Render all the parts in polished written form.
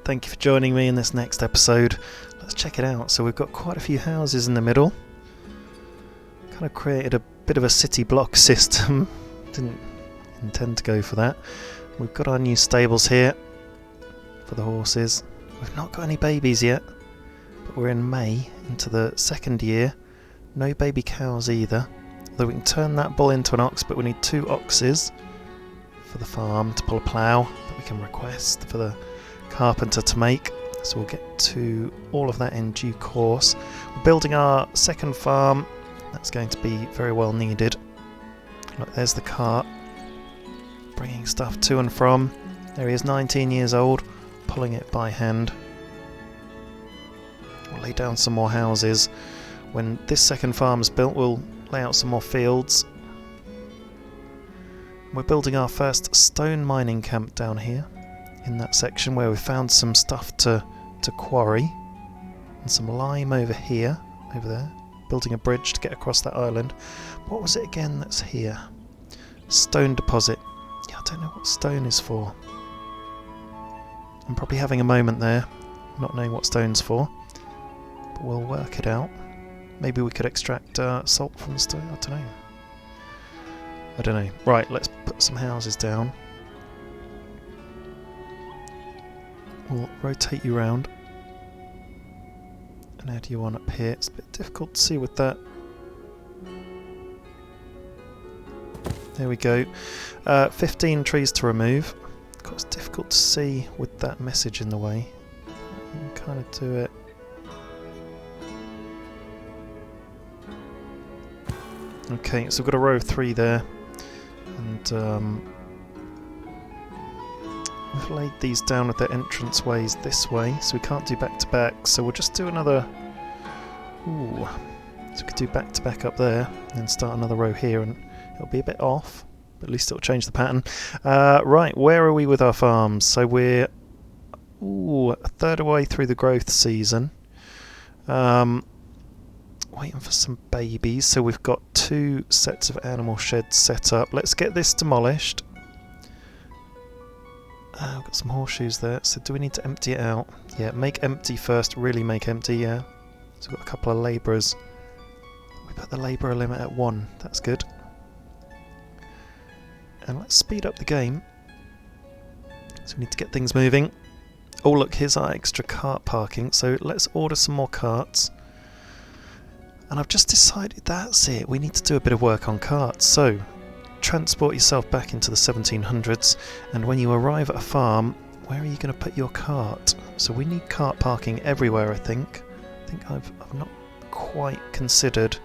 thank you for joining me in this next episode. Let's check it out. So we've got quite a few houses in the middle. Kind of created a bit of a city block system. Didn't intend to go for that. We've got our new stables here for the horses. We've not got any babies yet, but we're in May, into the second year. No baby cows either. Although we can turn that bull into an ox, but we need 2 oxes for the farm to pull a plough that we can request for the carpenter to make. So we'll get to all of that in due course. We're building our second farm. That's going to be very well needed. Look, there's the cart bringing stuff to and from. There he is, 19 years old, pulling it by hand. We'll lay down some more houses. When this second farm is built, we'll lay out some more fields. We're building our first stone mining camp down here in that section where we found some stuff to quarry, and some lime over there, building a bridge to get across that island. What was it again that's here? Stone deposit. Yeah, I don't know what stone is for. I'm probably having a moment there, not knowing what stone's for, but we'll work it out. Maybe we could extract salt from the stone. I don't know. Right, let's put some houses down. We'll rotate you round and add you on up here. It's a bit difficult to see with that. There we go. 15 trees to remove. It's difficult to see with that message in the way. You can kind of do it. Okay, so we've got a row of 3 there, and we've laid these down with their entrance ways this way, so we can't do back to back, so we'll just do another. So we could do back to back up there, and then start another row here, and it'll be a bit off, but at least it'll change the pattern. Right, where are we with our farms? So we're a third of the way through the growth season. Waiting for some babies, so we've got 2 sets of animal sheds set up. Let's get this demolished. We've got some horseshoes there, so do we need to empty it out? Yeah, make empty first, really make empty, yeah. So we've got a couple of labourers. We put the labourer limit at 1, that's good. And let's speed up the game. So we need to get things moving. Oh look, here's our extra cart parking, so let's order some more carts. And I've just decided that's it, we need to do a bit of work on carts. So, transport yourself back into the 1700s, and when you arrive at a farm, where are you going to put your cart? So we need cart parking everywhere, I think. I've not quite considered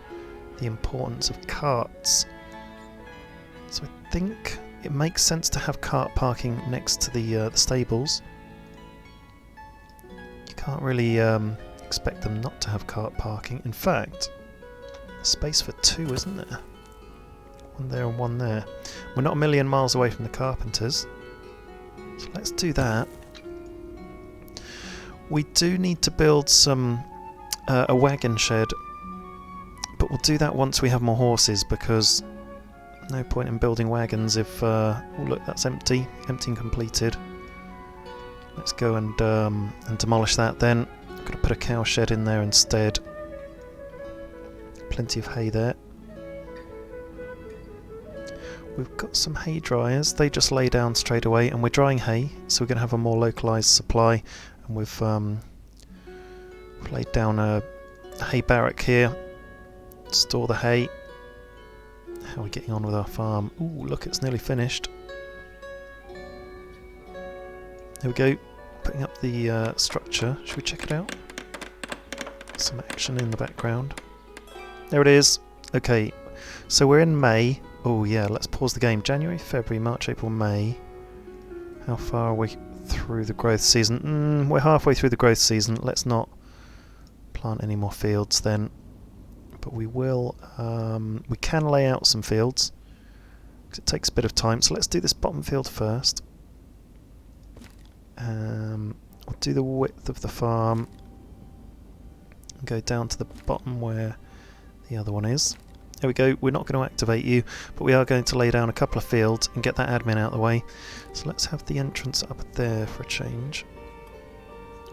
the importance of carts. So I think it makes sense to have cart parking next to the stables. You can't really expect them not to have cart parking. In fact, there's space for 2, isn't there? 1 there and 1 there. We're not a million miles away from the carpenters, so let's do that. We do need to build some a wagon shed, but we'll do that once we have more horses, because no point in building wagons if oh look, that's empty and completed. Let's go and demolish that then. I'm going to put a cow shed in there instead. Plenty of hay there. We've got some hay dryers. They just lay down straight away, and we're drying hay, so we're going to have a more localised supply. And we've laid down a hay barrack here. Store the hay. How are we getting on with our farm? Ooh, look, it's nearly finished. There we go. Putting up the structure. Should we check it out? Some action in the background. There it is. Okay, so we're in May. Oh yeah, let's pause the game. January, February, March, April, May. How far are we through the growth season? We're halfway through the growth season. Let's not plant any more fields then. But we will. We can lay out some fields, because it takes a bit of time. So let's do this bottom field first. We'll do the width of the farm and go down to the bottom where the other one is. There we go. We're not going to activate you, but we are going to lay down a couple of fields and get that admin out of the way. So let's have the entrance up there for a change.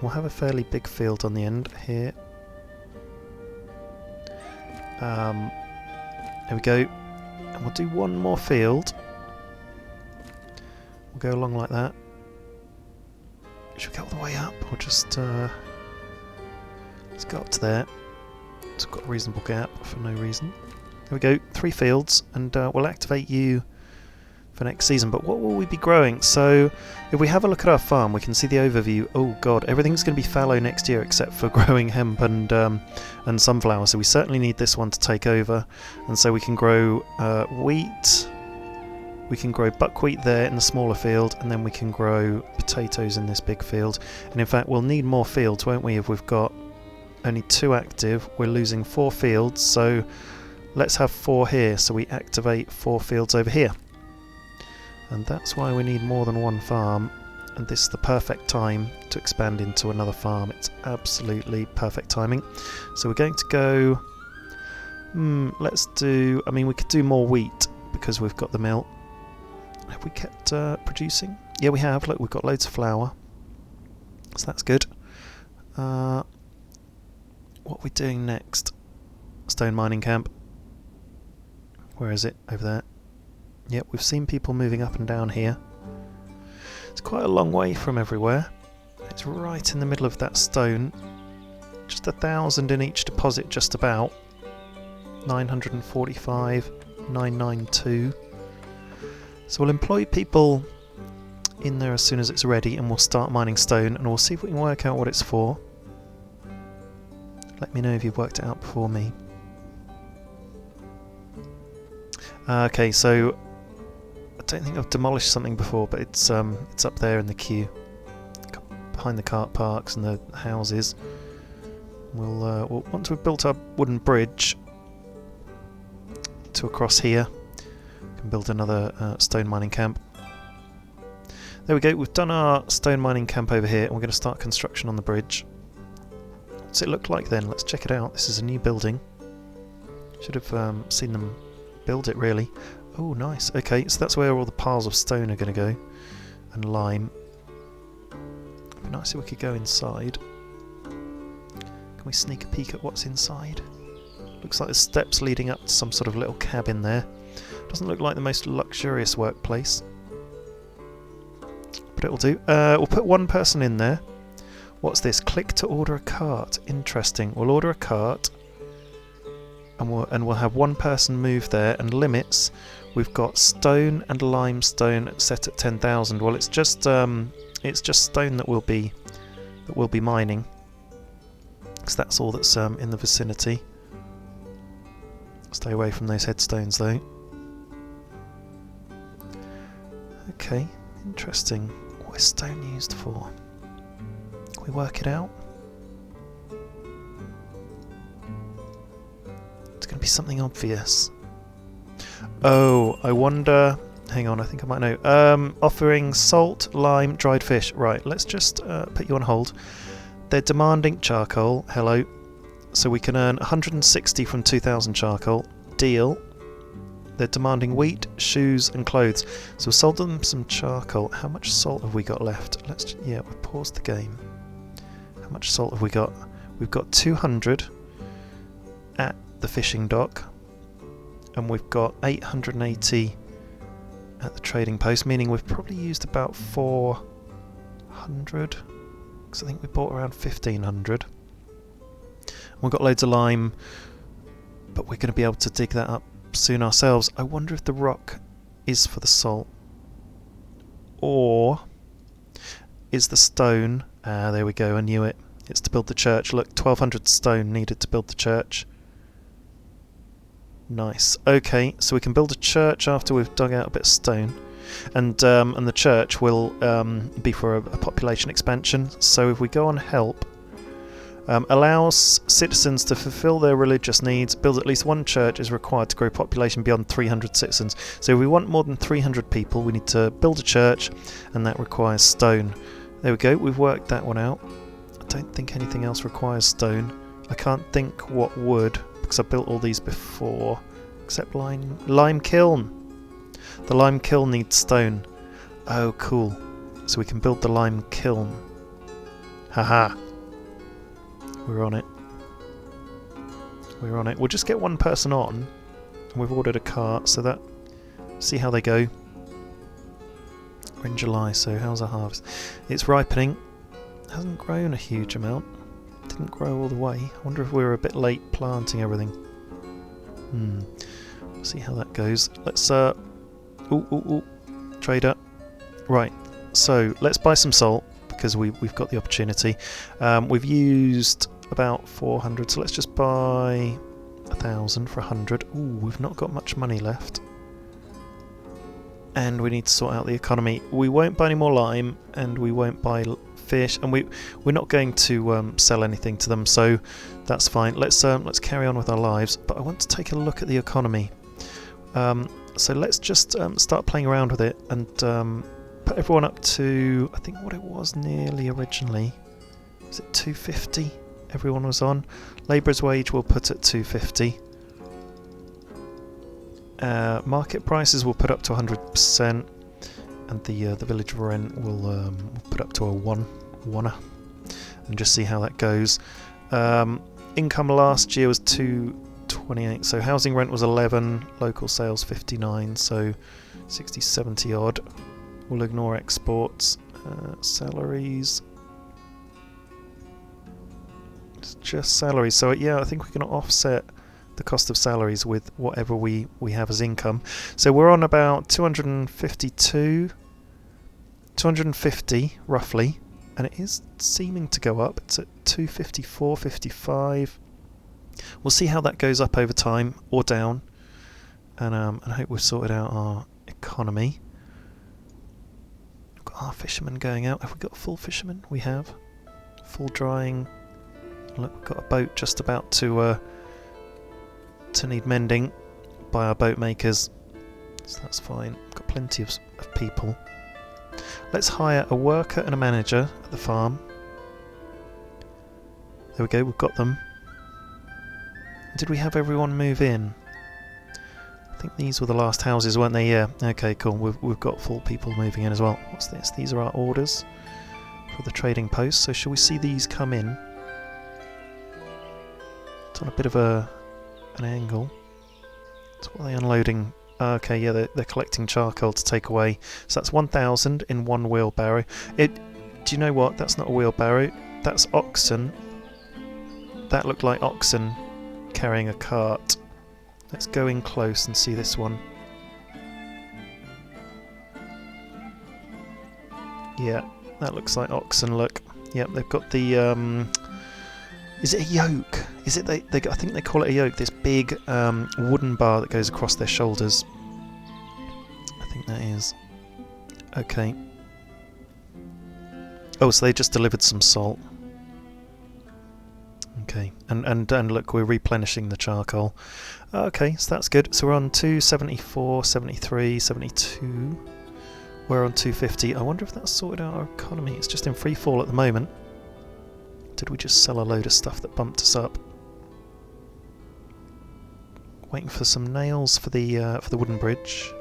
We'll have a fairly big field on the end here. There we go. And we'll do one more field. We'll go along like that. Should we go all the way up, or just let's go up to there. It's got a reasonable gap for no reason. There we go, 3 fields, and we'll activate you for next season. But what will we be growing? So if we have a look at our farm, we can see the overview. Oh god, everything's going to be fallow next year except for growing hemp and sunflower. So we certainly need this one to take over. And so we can grow wheat. We can grow buckwheat there in the smaller field, and then we can grow potatoes in this big field. And in fact, we'll need more fields, won't we? If we've got only 2 active, we're losing 4 fields. So let's have 4 here. So we activate 4 fields over here. And that's why we need more than 1 farm, and this is the perfect time to expand into another farm. It's absolutely perfect timing. So we're going to go, let's do, I mean we could do more wheat because we've got the mill. Have we kept producing? Yeah, we have. Look, we've got loads of flour, so that's good. What are we doing next? Stone mining camp. Where is it? Over there. Yep, we've seen people moving up and down here. It's quite a long way from everywhere. It's right in the middle of that stone. Just 1,000 in each deposit, just about. 945, 992. So we'll employ people in there as soon as it's ready, and we'll start mining stone, and we'll see if we can work out what it's for. Let me know if you've worked it out before me. Okay, so I don't think I've demolished something before, but it's up there in the queue, behind the cart parks and the houses. We'll once we've built our wooden bridge to across here, we can build another stone mining camp. There we go. We've done our stone mining camp over here, and we're going to start construction on the bridge. What's it look like then? Let's check it out. This is a new building. Should have seen them build it really. Oh, nice. Okay, so that's where all the piles of stone are going to go, and lime. It'd be nice if we could go inside. Can we sneak a peek at what's inside? Looks like there's steps leading up to some sort of little cabin there. Doesn't look like the most luxurious workplace, but it'll do. We'll put 1 person in there. What's this? Click to order a cart. Interesting. We'll order a cart, and we'll have 1 person move there. And limits, we've got stone and limestone set at 10,000. Well, it's just stone that we'll be mining, because that's all that's in the vicinity. Stay away from those headstones though. Okay, interesting. What is stone used for? Can we work it out? It's going to be something obvious. Oh, I wonder... Hang on, I think I might know. Offering salt, lime, dried fish. Right, let's just put you on hold. They're demanding charcoal. Hello. So we can earn 160 from 2,000 charcoal. Deal. They're demanding wheat, shoes and clothes. So we sold them some charcoal. How much salt have we got left? Yeah, we've paused the game. How much salt have we got? We've got 200 at the fishing dock, and we've got 880 at the trading post, meaning we've probably used about 400, because I think we bought around 1,500. We've got loads of lime, but we're going to be able to dig that up soon ourselves. I wonder if the rock is for the salt, or is the stone... Ah, there we go, I knew it. It's to build the church. Look, 1,200 stone needed to build the church. Nice. Okay, so we can build a church after we've dug out a bit of stone, and the church will be for a population expansion. So if we go on help, allows citizens to fulfill their religious needs. Build at least 1 church is required to grow population beyond 300 citizens. So if we want more than 300 people, we need to build a church, and that requires stone. There we go. We've worked that one out. I don't think anything else requires stone. I can't think what would, because I built all these before, except lime kiln. The lime kiln needs stone. Oh, cool. So we can build the lime kiln. Haha. We're on it. We're on it. We'll just get one person on. And we've ordered a cart, so that... See how they go. We're in July, so how's our harvest? It's ripening. Hasn't grown a huge amount. Didn't grow all the way. I wonder if we were a bit late planting everything. We'll see how that goes. Let's... Trader. Right. So, let's buy some salt, because we've got the opportunity. We've used about 400, so let's just buy 1,000 for 100. Ooh, we've not got much money left. And we need to sort out the economy. We won't buy any more lime, and we won't buy fish, and we're not going to sell anything to them, so that's fine. Let's carry on with our lives, but I want to take a look at the economy. So let's just start playing around with it, and put everyone up to, I think what it was nearly originally. Was it 250 everyone was on? Labourer's wage we'll put at 250. Market prices we'll put up to 100%, and the village rent we'll put up to a one-er, and just see how that goes. Income last year was 228, so housing rent was 11, local sales 59, so 60, 70 odd. We'll ignore exports. Salaries. It's just salaries. So yeah, I think we're going to offset the cost of salaries with whatever we have as income. So we're on about 250 roughly, and it is seeming to go up. It's at 254, 55. We'll see how that goes up over time or down, and I hope we've sorted out our economy. Our fishermen going out. Have we got full fishermen? We have. Full drying. Look, we've got a boat just about to need mending by our boat makers, so that's fine. Got plenty of people. Let's hire a worker and a manager at the farm. There we go, we've got them. Did we have everyone move in? I think these were the last houses, weren't they? Yeah. Okay, cool. We've got full people moving in as well. What's this? These are our orders for the trading post. So shall we see these come in? It's on a bit of an angle. So what are they unloading? Okay, yeah, they're collecting charcoal to take away. So that's 1,000 in one wheelbarrow. Do you know what? That's not a wheelbarrow. That's oxen. That looked like oxen carrying a cart. Let's go in close and see this one. Yeah, that looks like oxen, look. Yep, they've got the... is it a yoke? Is it I think they call it a yoke, this big wooden bar that goes across their shoulders. I think that is. Okay. Oh, so they just delivered some salt. Okay, and look, we're replenishing the charcoal. Okay, so that's good. So we're on 274, 73, 72. We're on 250. I wonder if that's sorted out our economy. It's just in free fall at the moment. Did we just sell a load of stuff that bumped us up? Waiting for some nails for the wooden bridge.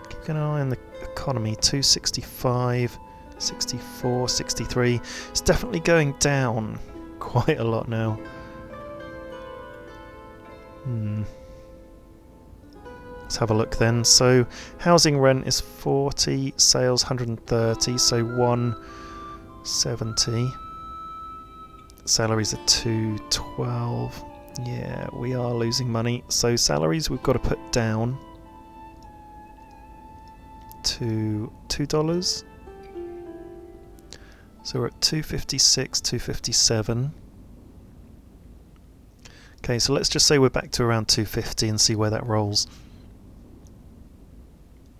Keep an eye on the economy. 265, 64, 63. It's definitely going down quite a lot now. Let's have a look then. So housing rent is 40, sales 130, so 170. Salaries are 212. Yeah, we are losing money. So salaries we've got to put down to $2. So we're at 256, 257. Okay, so let's just say we're back to around 250 and see where that rolls.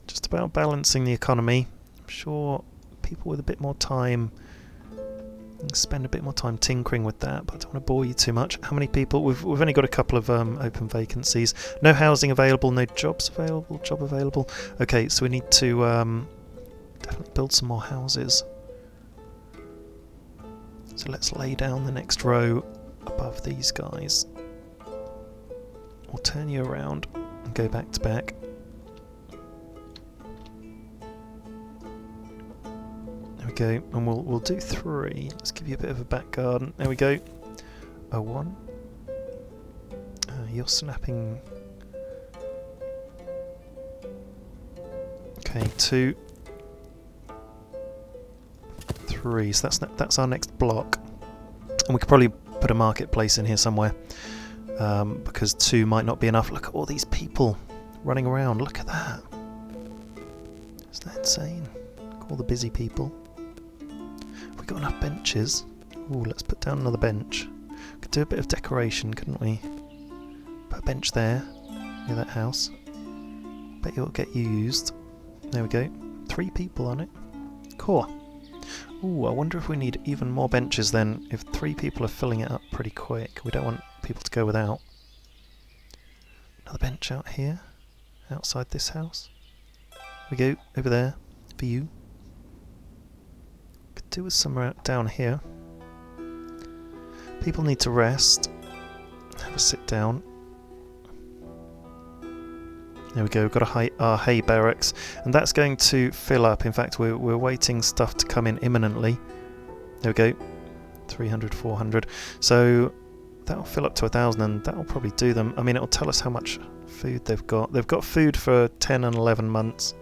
Just about balancing the economy. I'm sure people with a bit more time spend a bit more time tinkering with that, but I don't want to bore you too much. How many people? We've only got a couple of open vacancies. No housing available, no jobs available, job available. Okay, so we need to definitely build some more houses. So let's lay down the next row above these guys. We'll turn you around and go back to back. There we go, and we'll do 3. Let's give you a bit of a back garden. There we go. 1. You're snapping. Okay, 2, 3. So that's our next block, and we could probably put a marketplace in here somewhere, because 2 might not be enough. Look at all these people running around. Look at that. Isn't that insane? Look at all the busy people. Have we got enough benches? Ooh, let's put down another bench. Could do a bit of decoration, couldn't we? Put a bench there, near that house. Bet it'll get used. There we go. 3 people on it. Cool. Ooh, I wonder if we need even more benches then, if 3 people are filling it up pretty quick. We don't want people to go without. Another bench out here, outside this house. We go, over there, for you. Could do with somewhere out down here. People need to rest. Have a sit down. There we go, we've got our hay barracks, and that's going to fill up. In fact, we're waiting stuff to come in imminently. There we go, 300, 400. So that'll fill up to 1,000, and that'll probably do them. I mean, it'll tell us how much food they've got. They've got food for 10 and 11 months,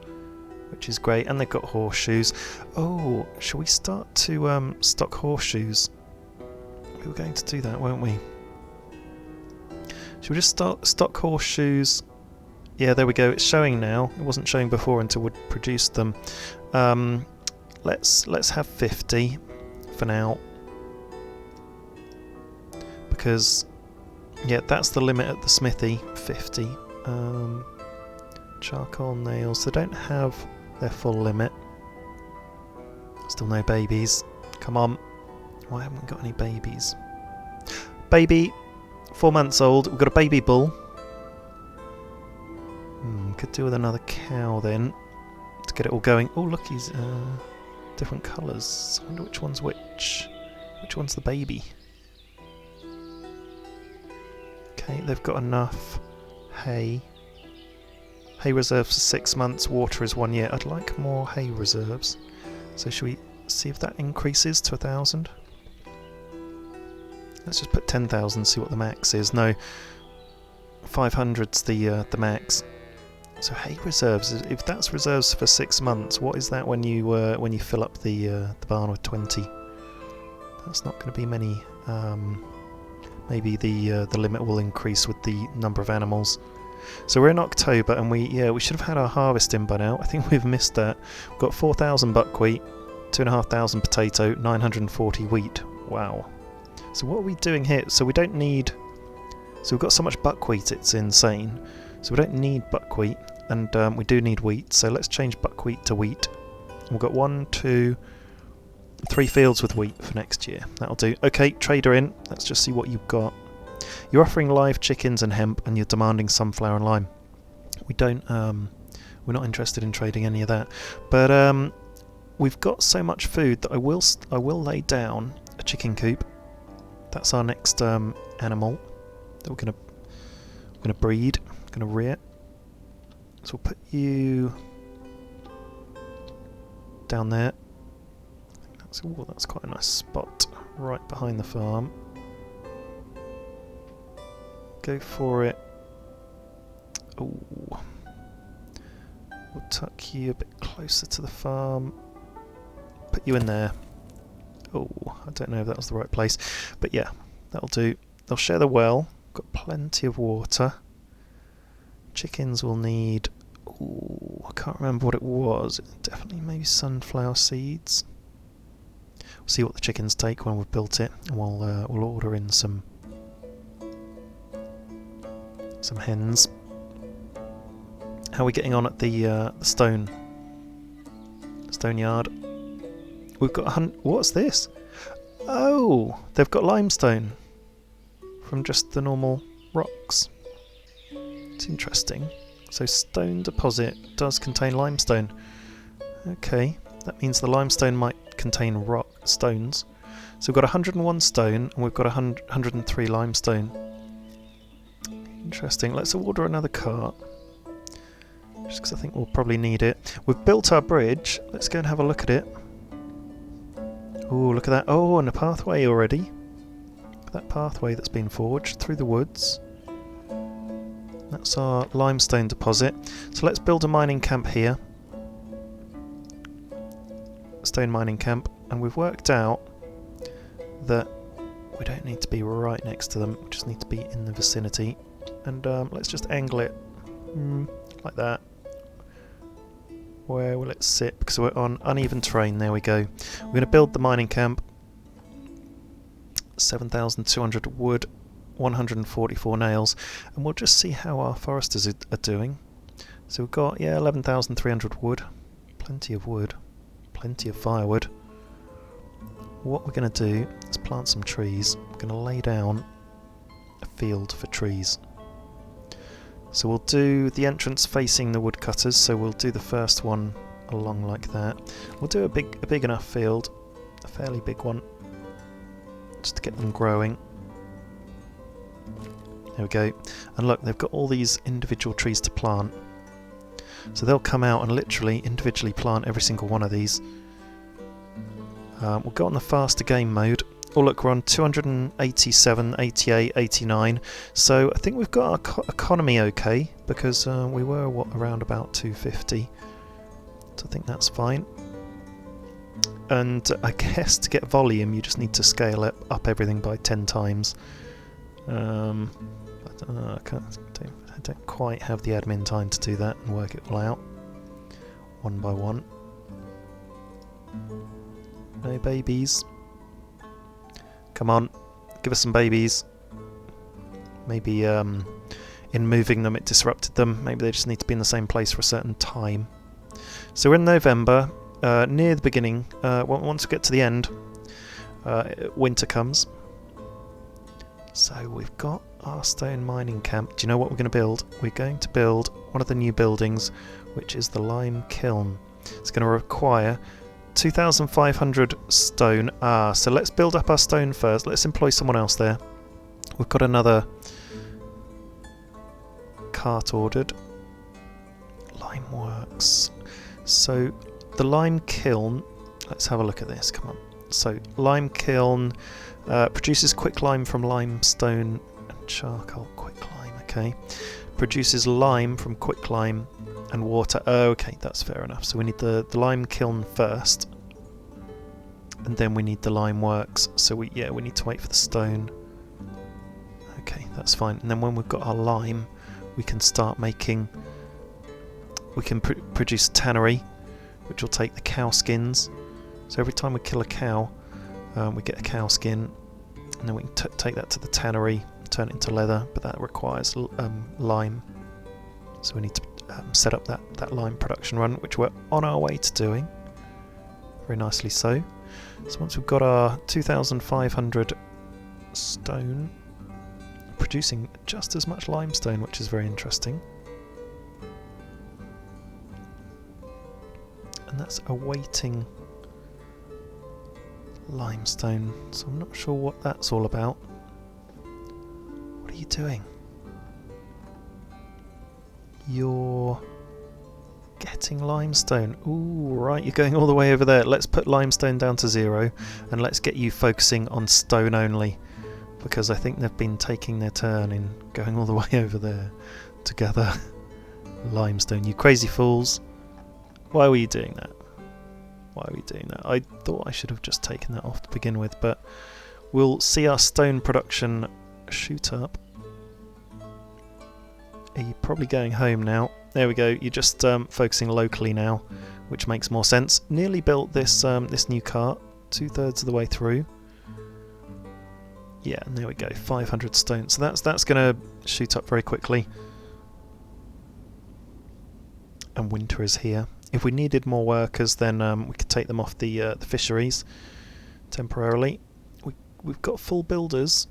which is great, and they've got horseshoes. Oh, shall we start to stock horseshoes? We were going to do that, weren't we? Should we just stock horseshoes? Yeah, there we go. It's showing now. It wasn't showing before until we'd produced them. Let's have 50 for now, because yeah, that's the limit at the smithy. 50. Charcoal nails. They don't have their full limit. Still no babies. Come on. Why haven't we got any babies? Baby, 4 months old. We've got a baby bull. Could do with another cow then to get it all going. Oh, look, he's different colours. I wonder which one's which. Which one's the baby? Okay, they've got enough hay. Hay reserves for 6 months. Water is 1 year. I'd like more hay reserves. So should we see if that increases to 1,000? Let's just put 10,000. See what the max is. No, 500's the max. So hay reserves, if that's reserves for 6 months, what is that when you fill up the barn with 20? That's not going to be many. Maybe the limit will increase with the number of animals. So we're in October, and we should have had our harvest in by now. I think we've missed that. We've got 4,000 buckwheat, 2,500 potato, 940 wheat. Wow. So what are we doing here? So we don't need. So we've got so much buckwheat, it's insane. So we don't need buckwheat, and we do need wheat, so let's change buckwheat to wheat. We've got 1, 2, 3 fields with wheat for next year. That'll do. Okay, trader in. Let's just see what you've got. You're offering live chickens and hemp, and you're demanding sunflower and lime. We don't. We're not interested in trading any of that. But we've got so much food that I will lay down a chicken coop. That's our next animal that we're gonna breed. Going to rear. So we'll put you down there. That's quite a nice spot right behind the farm. Go for it. Oh, we'll tuck you a bit closer to the farm. Put you in there. Oh, I don't know if that was the right place, but yeah, that'll do. They'll share the well. Got plenty of water. Chickens will need. Ooh, I can't remember what it was. Definitely maybe sunflower seeds. We'll see what the chickens take when we've built it, and we'll order in some hens. How are we getting on at the stone yard? We've got what's this? Oh, they've got limestone from just the normal rocks. It's interesting. So stone deposit does contain limestone. Okay, that means the limestone might contain stones. So we've got 101 stone, and we've got 103 limestone. Interesting. Let's order another cart, just because I think we'll probably need it. We've built our bridge. Let's go and have a look at it. Oh, look at that. Oh, and a pathway already. Look at that pathway that's been forged through the woods. That's our limestone deposit. So let's build a mining camp here. Stone mining camp. And we've worked out that we don't need to be right next to them. We just need to be in the vicinity. And let's just angle it like that. Where will it sit? Because we're on uneven terrain. There we go. We're going to build the mining camp. 7,200 wood, 144 nails, and we'll just see how our foresters are doing. So we've got, yeah, 11,300 wood. Plenty of wood. Plenty of firewood. What we're going to do is plant some trees. We're going to lay down a field for trees. So we'll do the entrance facing the woodcutters, so we'll do the first one along like that. We'll do a big enough field, a fairly big one, just to get them growing. There we go. And look, they've got all these individual trees to plant. So they'll come out and literally individually plant every single one of these. We'll go on the faster game mode. Oh look, we're on 287, 88, 89. So I think we've got our economy okay, because we were, what, around about 250. So I think that's fine. And I guess to get volume you just need to scale it up everything by 10 times. I don't quite have the admin time to do that and work it all out one by one. No babies. Come on, give us some babies. Maybe in moving them it disrupted them. Maybe they just need to be in the same place for a certain time. So we're in November, near the beginning. Once we get to the end, winter comes. So we've got our stone mining camp. Do you know what we're going to build? We're going to build one of the new buildings, which is the lime kiln. It's going to require 2,500 stone. So let's build up our stone first. Let's employ someone else there. We've got another cart ordered. Lime works. So the lime kiln, let's have a look at this, come on. So lime kiln produces quicklime from limestone and charcoal. Quicklime, okay. Produces lime from quicklime and water. Oh, okay, that's fair enough. So we need the lime kiln first, and then we need the lime works. So we need to wait for the stone. Okay, that's fine. And then when we've got our lime, we can start making. We can produce a tannery, which will take the cow skins. So every time we kill a cow, we get a cow skin, and then we can take that to the tannery, turn it into leather. But that requires lime. So we need to set up that lime production run, which we're on our way to doing. Very nicely so. So once we've got our 2,500 stone, producing just as much limestone, which is very interesting. And that's awaiting limestone, so I'm not sure what that's all about. What are you doing? You're getting limestone. Ooh, right, you're going all the way over there. Let's put limestone down to 0 and let's get you focusing on stone only, because I think they've been taking their turn in going all the way over there to gather limestone. You crazy fools. Why were you doing that? Why are we doing that? I thought I should have just taken that off to begin with, but we'll see our stone production shoot up. Are you probably going home now? There we go. You're just focusing locally now, which makes more sense. Nearly built this this new cart, 2/3 of the way through. Yeah, and there we go. 500 stone. So that's going to shoot up very quickly. And winter is here. If we needed more workers, then we could take them off the fisheries temporarily. We've got full builders.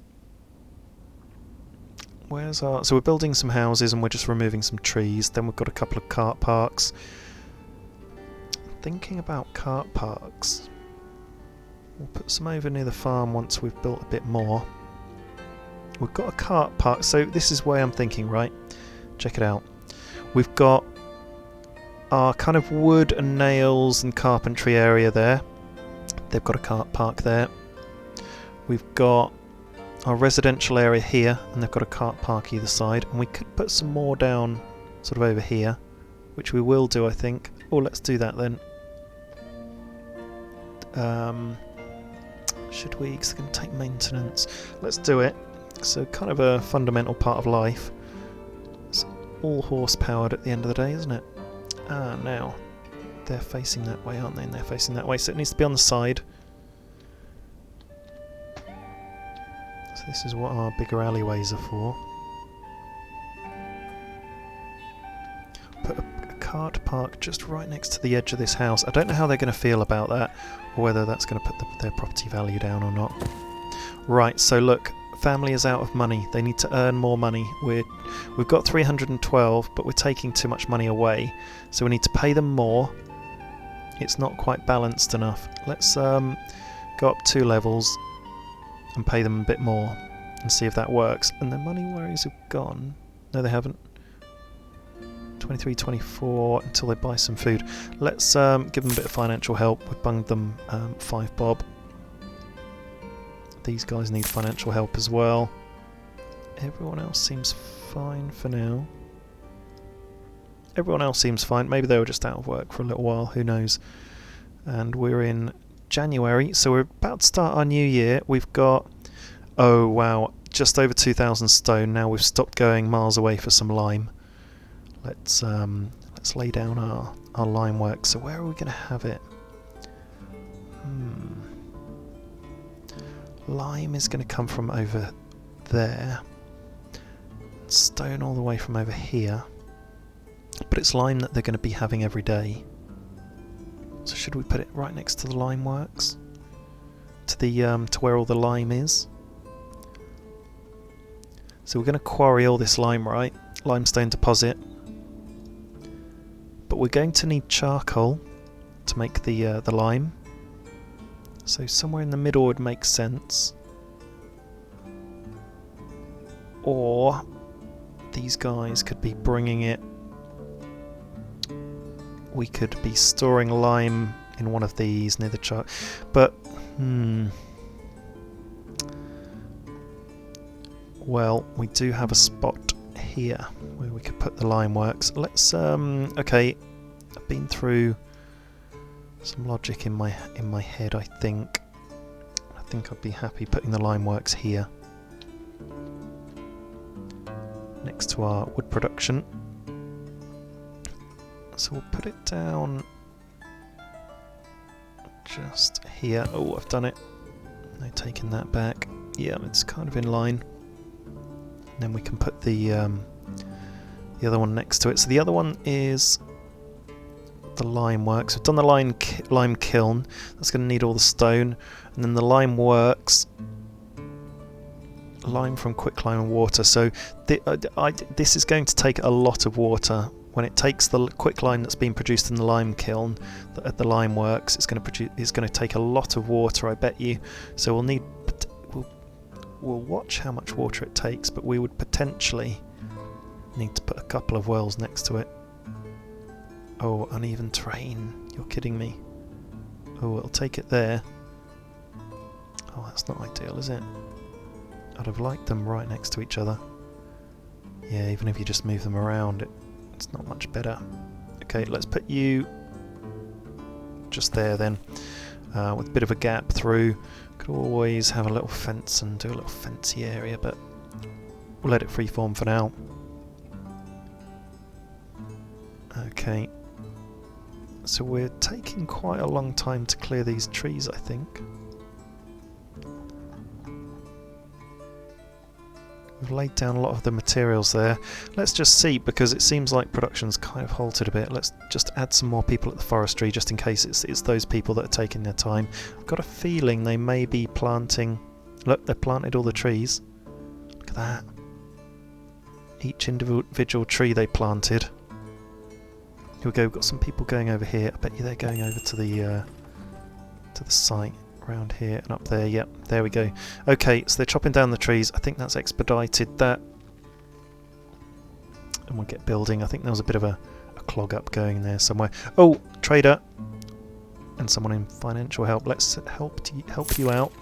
Where's our... So we're building some houses and we're just removing some trees. Then we've got a couple of cart parks. Thinking about cart parks. We'll put some over near the farm once we've built a bit more. We've got a cart park. So this is where I'm thinking, right? Check it out. We've got our kind of wood and nails and carpentry area there. They've got a car park there. We've got our residential area here, and they've got a car park either side. And we could put some more down sort of over here, which we will do, I think. Oh, let's do that then. Should we? Because it's going to take maintenance. Let's do it. So kind of a fundamental part of life. It's all horse-powered at the end of the day, isn't it? Ah, now they're facing that way, aren't they? And they're facing that way, so it needs to be on the side. So this is what our bigger alleyways are for. Put a cart park just right next to the edge of this house. I don't know how they're going to feel about that, or whether that's going to put their property value down or not. Right, so look, family is out of money. They need to earn more money. We've got 312, but we're taking too much money away, so we need to pay them more. It's not quite balanced enough. Let's go up 2 levels and pay them a bit more and see if that works. And the money worries have gone. No, they haven't. 23, 24 until they buy some food. Let's give them a bit of financial help. We've bunged them 5 bob. These guys need financial help as well. Everyone else seems fine for now. Everyone else seems fine. Maybe they were just out of work for a little while, who knows. And we're in January, so we're about to start our new year. We've got, oh wow, just over 2,000 stone. Now we've stopped going miles away for some lime. Let's lay down our lime work. So where are we going to have it? Lime is going to come from over there. Stone all the way from over here. But it's lime that they're going to be having every day. So should we put it right next to the lime works? To the to where all the lime is? So we're going to quarry all this lime, right? Limestone deposit. But we're going to need charcoal to make the lime. So somewhere in the middle would make sense. Or these guys could be bringing it. We could be storing lime in one of these near the chart. But, well, we do have a spot here where we could put the lime works. Let's, okay, I've been through some logic in my head, I think. I think I'd be happy putting the lime works here. Next to our wood production. So we'll put it down just here. Oh, I've done it. No taking that back. Yeah, it's kind of in line. And then we can put the other one next to it. So the other one is the lime works. We've done the lime kiln. That's going to need all the stone. And then the lime works. Lime from quicklime and water. So this is going to take a lot of water. When it takes the quicklime that's been produced in the lime kiln at the lime works, it's going to take a lot of water, I bet you. So we'll watch how much water it takes, but we would potentially need to put a couple of wells next to it. Oh, uneven terrain. You're kidding me. Oh, it'll take it there. Oh, that's not ideal, is it? I'd have liked them right next to each other. Yeah, even if you just move them around, it's not much better. Okay, let's put you just there then, with a bit of a gap through. Could always have a little fence and do a little fancy area, but we'll let it freeform for now. Okay, so we're taking quite a long time to clear these trees, I think. We've laid down a lot of the materials there. Let's just see, because it seems like production's kind of halted a bit. Let's just add some more people at the forestry, just in case it's those people that are taking their time. I've got a feeling they may be planting... Look, they've planted all the trees. Look at that. Each individual tree they planted. Here we go, we've got some people going over here. I bet you they're going over to the site. Around here and up there, yep, there we go. Okay, so they're chopping down the trees. I think that's expedited that. And we'll get building. I think there was a bit of a clog up going there somewhere. Oh, trader. and someone in financial help. Let's help you out.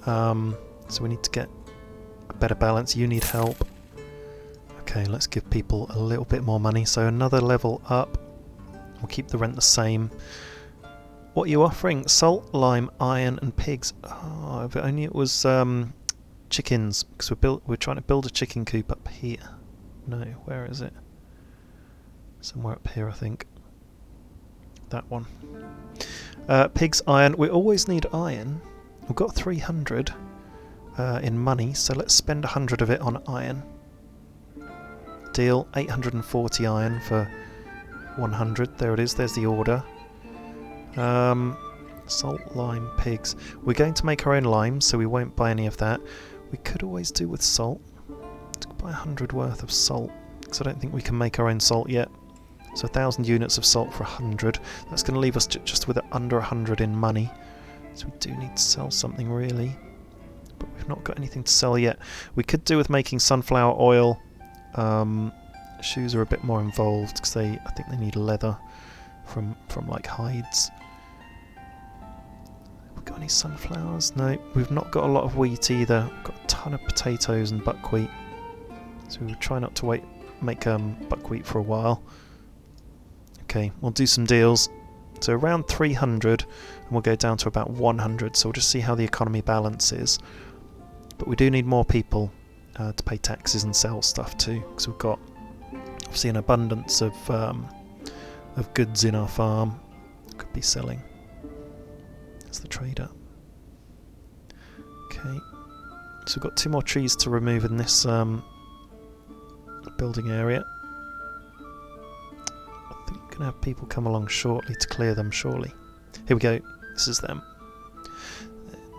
So we need to get a better balance. You need help. Okay, let's give people a little bit more money. So another level up. We'll keep the rent the same. What are you offering? Salt, lime, iron, and pigs. Oh, if only it was chickens, because we're trying to build a chicken coop up here. No, where is it? Somewhere up here, I think. That one. Pigs, iron. We always need iron. We've got 300 in money, so let's spend 100 of it on iron. Deal. 840 iron for 100. There it is. There's the order. Salt, lime, pigs. We're going to make our own lime, so we won't buy any of that. We could always do with salt. Let's buy 100 worth of salt, because I don't think we can make our own salt yet. So 1,000 units of salt for 100. That's going to leave us just with under 100 in money. So we do need to sell something really, but we've not got anything to sell yet. We could do with making sunflower oil. Shoes are a bit more involved because I think they need leather from like hides. Have we got any sunflowers? No, we've not got a lot of wheat either. We've got a ton of potatoes and buckwheat. So we'll try not to make buckwheat for a while. Okay, we'll do some deals. So around 300, and we'll go down to about 100. So we'll just see how the economy balances. But we do need more people to pay taxes and sell stuff too, because we've got obviously an abundance of goods in our farm. Could be selling. That's the trader. Okay, so we've got 2 more trees to remove in this building area. I think we're going to have people come along shortly to clear them, surely. Here we go. This is them.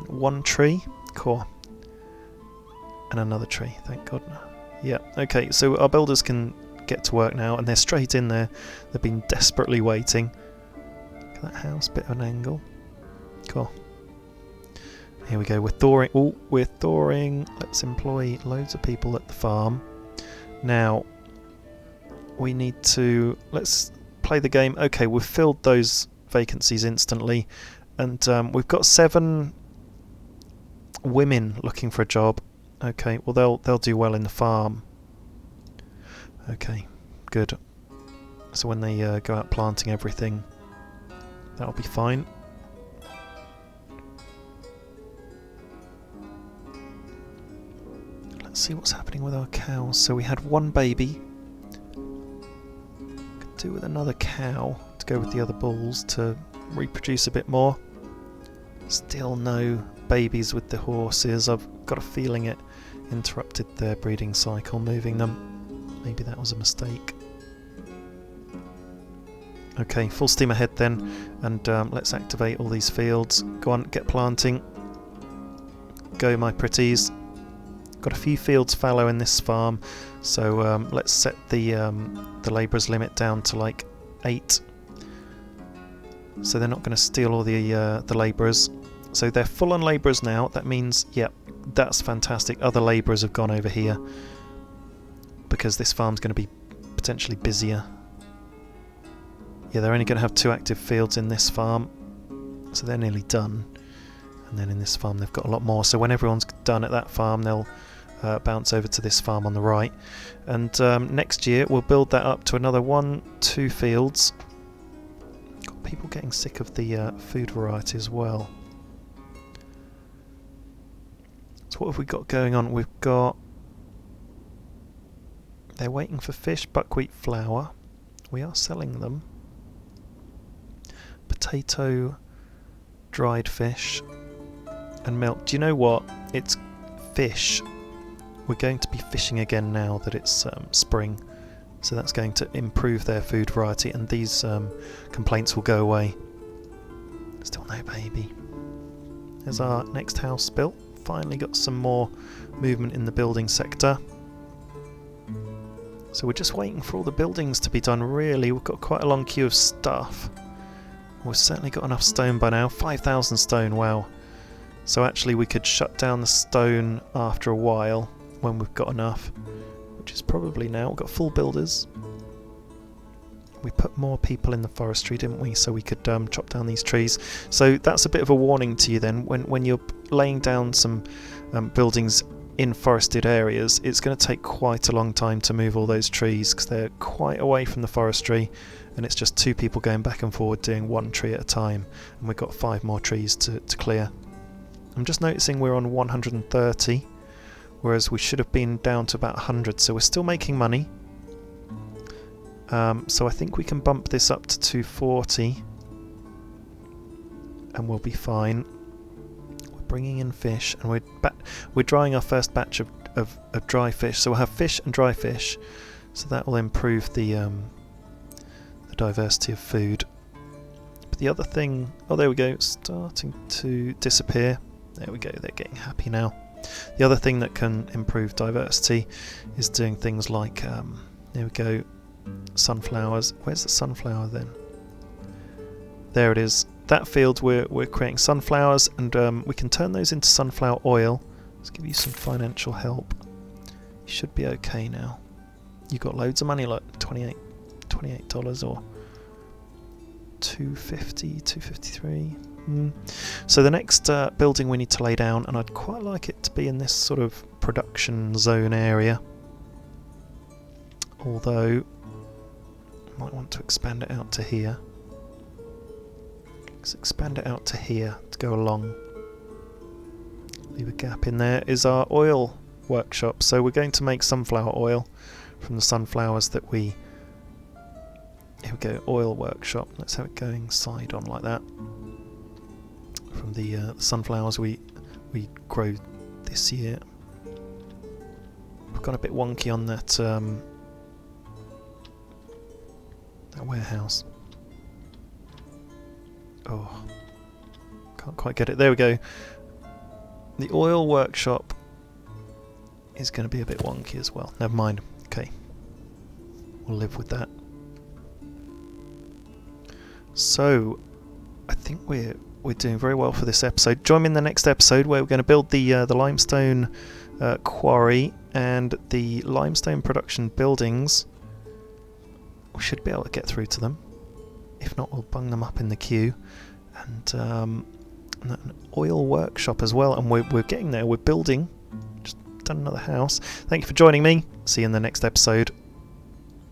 1 tree. Cool. And another tree, thank God. Yeah, okay, so our builders can get to work now, and they're straight in there. They've been desperately waiting. Look at that house, bit of an angle. Cool. Here we go, we're thawing. Oh, we're thawing. Let's employ loads of people at the farm. Now, we need to... Let's play the game. Okay, we've filled those vacancies instantly, and we've got 7 women looking for a job. Okay, well they'll do well in the farm. Okay, good. So when they go out planting everything, that'll be fine. Let's see what's happening with our cows. So we had 1 baby. Could do with another cow to go with the other bulls to reproduce a bit more. Still no babies with the horses. I've got a feeling it interrupted their breeding cycle, moving them. Maybe that was a mistake. Okay, full steam ahead then, and let's activate all these fields. Go on, get planting. Go, my pretties. Got a few fields fallow in this farm, so let's set the labourers limit down to like 8. So they're not going to steal all the labourers. So they're full on labourers now. That means, yep, that's fantastic. Other labourers have gone over here because this farm's going to be potentially busier. Yeah, they're only going to have 2 active fields in this farm, so they're nearly done. And then in this farm they've got a lot more. So when everyone's done at that farm, they'll bounce over to this farm on the right. And next year we'll build that up to another 1-2 fields. Got people getting sick of the food variety as well. So what have we got going on? We've got... They're waiting for fish, buckwheat, flour. We are selling them. Potato, dried fish, and milk. Do you know what? It's fish. We're going to be fishing again now that it's spring. So that's going to improve their food variety, and these complaints will go away. Still no baby. There's our next house built. Finally got some more movement in the building sector. So we're just waiting for all the buildings to be done, really. We've got quite a long queue of stuff. We've certainly got enough stone by now. 5,000 stone, wow. So actually we could shut down the stone after a while when we've got enough, which is probably now. We've got full builders. we put more people in the forestry, didn't we, so we could chop down these trees. So that's a bit of a warning to you then, when you're laying down some buildings in forested areas, it's going to take quite a long time to move all those trees because they're quite away from the forestry, and it's just 2 people going back and forward doing 1 tree at a time, and we've got 5 more trees to clear. I'm just noticing we're on 130, whereas we should have been down to about 100, so we're still making money. So I think we can bump this up to 240 and we'll be fine. We're bringing in fish, and we're drying our first batch of dry fish, so we'll have fish and dry fish, so that will improve the diversity of food. But the other thing, oh there we go, it's starting to disappear. There we go, they're getting happy now. The other thing that can improve diversity is doing things like, there we go, sunflowers. Where's the sunflower then? There it is. That field we're creating sunflowers, and we can turn those into sunflower oil. Let's give you some financial help. You should be okay now. You got loads of money, like $28 or $250, $253. So the next building we need to lay down, and I'd quite like it to be in this sort of production zone area, although I might want to expand it out to here. Let's expand it out to here to go along. Leave a gap in there. Is our oil workshop, so we're going to make sunflower oil from the sunflowers that we... Here we go, oil workshop. Let's have it going side on like that. From the sunflowers we grow this year. We've got a bit wonky on that that warehouse. Oh, can't quite get it. There we go. The oil workshop is going to be a bit wonky as well. Never mind. Okay, we'll live with that. So, I think we're doing very well for this episode. Join me in the next episode where we're going to build the limestone quarry and the limestone production buildings. We should be able to get through to them. If not, we'll bung them up in the queue. And an oil workshop as well. And we're getting there. We're building. Just done another house. Thank you for joining me. See you in the next episode.